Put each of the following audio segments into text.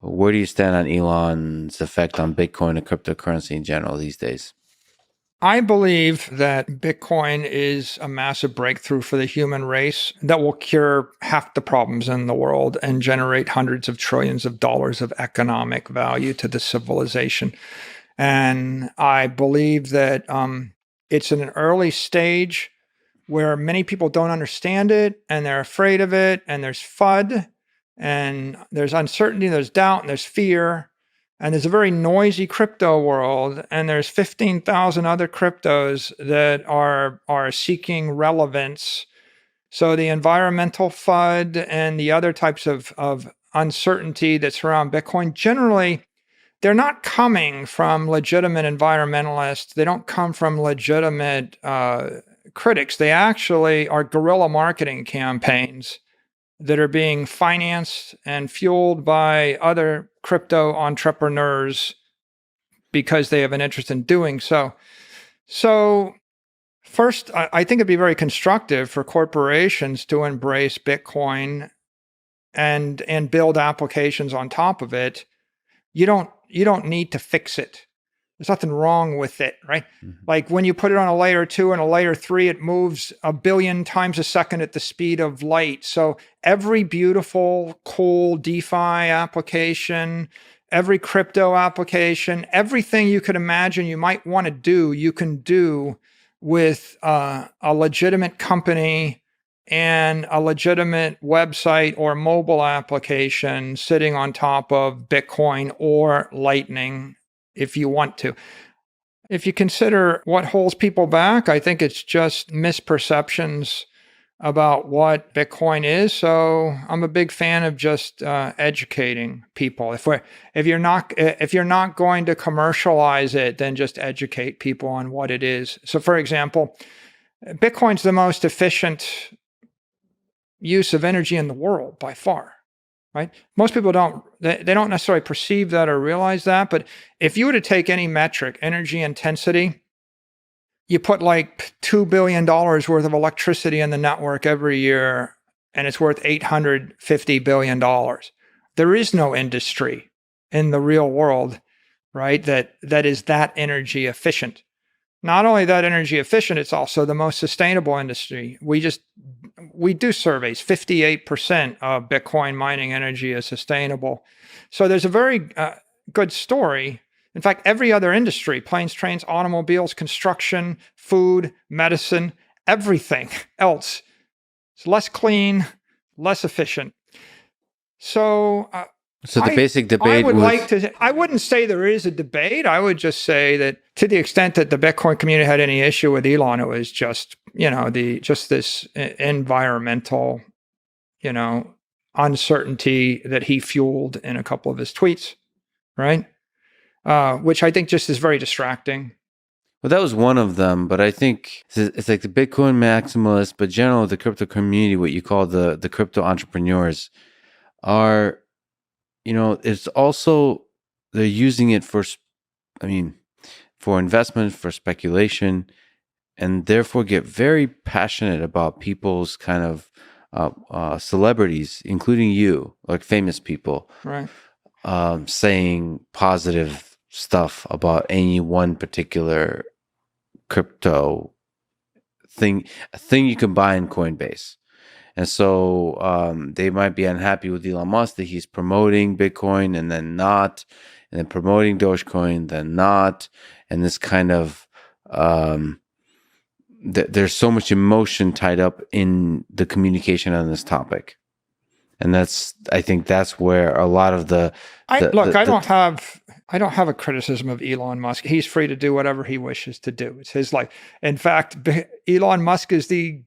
Where do you stand on Elon's effect on Bitcoin and cryptocurrency in general these days? I believe that Bitcoin is a massive breakthrough for the human race that will cure half the problems in the world and generate hundreds of trillions of dollars of economic value to the civilization. And I believe that it's in an early stage where many people don't understand it and they're afraid of it, and there's FUD and there's uncertainty, there's doubt, and there's fear. And there's a very noisy crypto world, and there's 15,000 other cryptos that are seeking relevance. So the environmental FUD and the other types of uncertainty that surround Bitcoin, generally, they're not coming from legitimate environmentalists. They don't come from legitimate critics. They actually are guerrilla marketing campaigns that are being financed and fueled by other crypto entrepreneurs because they have an interest in doing so. So first, I think it'd be very constructive for corporations to embrace Bitcoin and build applications on top of it. You don't need to fix it. There's nothing wrong with it, right? Mm-hmm. Like when you put it on a layer 2 and a layer 3, it moves 1 billion times a second at the speed of light. So every beautiful, cool DeFi application, every crypto application, everything you could imagine you might want to do, you can do with a legitimate company and a legitimate website or mobile application sitting on top of Bitcoin or Lightning, if you want to. If you consider what holds people back, I think it's just misperceptions about what Bitcoin is. So I'm a big fan of just educating people. If you're not going to commercialize it, then just educate people on what it is. So for example, Bitcoin's the most efficient use of energy in the world by far. Right? Most people don't necessarily perceive that or realize that. But if you were to take any metric, energy intensity, you put like $2 billion worth of electricity in the network every year, and it's worth $850 billion. There is no industry in the real world, right, that is that energy efficient. Not only that energy efficient, it's also the most sustainable industry. We do surveys. 58% of Bitcoin mining energy is sustainable. So there's a very good story. In fact, every other industry, planes, trains, automobiles, construction, food, medicine, everything else is less clean, less efficient. So the basic debate I wouldn't say there is a debate. I would just say that to the extent that the Bitcoin community had any issue with Elon, it was just, this environmental, uncertainty that he fueled in a couple of his tweets, right? Which I think just is very distracting. Well, that was one of them, but I think it's like the Bitcoin maximalists, but generally the crypto community, what you call the crypto entrepreneurs, are, it's also, they're using it for investment, for speculation, and therefore get very passionate about people's kind of celebrities, including you, like famous people, right? Saying positive stuff about any one particular crypto thing, a thing you can buy in Coinbase. And so they might be unhappy with Elon Musk that he's promoting Bitcoin and then not, and then promoting Dogecoin, then not. And this kind of, there's so much emotion tied up in the communication on this topic. And I think that's where a lot of I don't have a criticism of Elon Musk. He's free to do whatever he wishes to do. It's his life. In fact, Elon Musk is the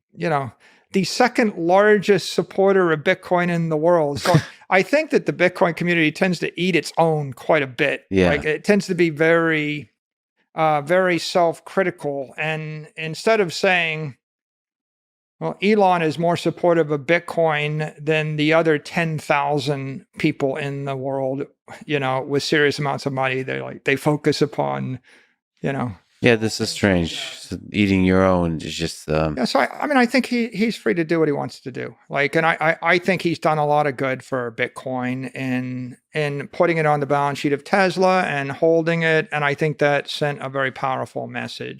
second largest supporter of Bitcoin in the world. So I think that the Bitcoin community tends to eat its own quite a bit. Yeah. Like it tends to be very, very self-critical. And instead of saying, well, Elon is more supportive of Bitcoin than the other 10,000 people in the world, with serious amounts of money, they focus upon, Yeah, this is strange. So eating your own is just Yeah, so I mean, I think he's free to do what he wants to do. Like, and I think he's done a lot of good for Bitcoin in putting it on the balance sheet of Tesla and holding it. And I think that sent a very powerful message.